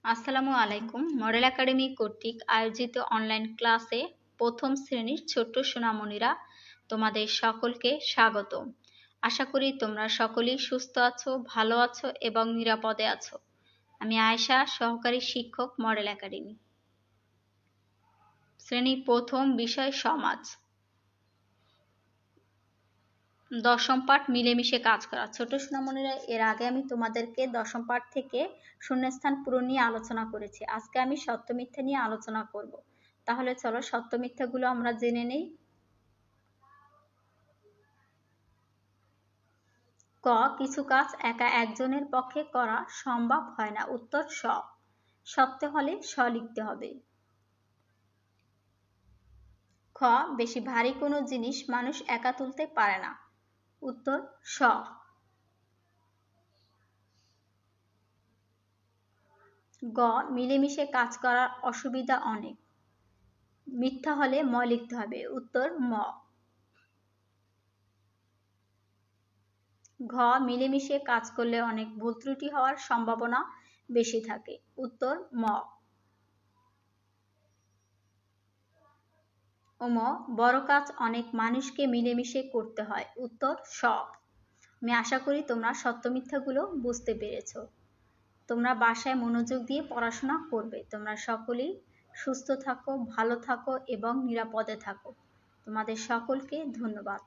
আসসালামু আলাইকুম। Model academy কর্তৃক আয়োজিত অনলাইন ক্লাসে প্রথম শ্রেণীর ছোট্ট সোনামণিরা, তোমাদের সকলকে স্বাগতম। আশা করি তোমরা সকলেই সুস্থ আছো, ভালো আছো এবং নিরাপদে আছো। আমি আয়েশা, সহকারী শিক্ষক, মডেল একাডেমি। শ্রেণী প্রথম, বিষয় সমাজ। দশম পাঠ মিলেমিশে কাজ করা। ছোট সোনামণিরা, এর আগে আমি তোমাদেরকে দশম পাঠ থেকে শূন্যস্থান পূরণ নিয়ে আলোচনা করেছি। আজকে আমি সত্য মিথ্যা নিয়ে আলোচনা করব। তাহলে চলো সত্য মিথ্যাগুলো আমরা জেনে নেই। ক, কিছু কাজ একা একজনের পক্ষে করা সম্ভব হয় না। উত্তর স। সত্য হলে স লিখতে হবে। খ, বেশি ভারী কোনো জিনিস মানুষ একা তুলতে পারে না। উত্তর স। গ, মিলেমিশে কাজ করার অসুবিধা অনেক। মিথ্যা হলে ম লিখতে হবে। উত্তর ম। ঘ, মিলেমিশে কাজ করলে অনেক ভুল ত্রুটি হওয়ার সম্ভাবনা বেশি থাকে। উত্তর ম। ম, বড় কাজ অনেক মানুষকে মিলেমিশে করতে হয়। উত্তর স। আমি আশা করি তোমরা সত্য মিথ্যাগুলো বুঝতে পেরেছ। তোমরা বাসায় মনোযোগ দিয়ে পড়াশোনা করবে। তোমরা সকলেই সুস্থ থাকো, ভালো থাকো এবং নিরাপদে থাকো। তোমাদের সকলকে ধন্যবাদ।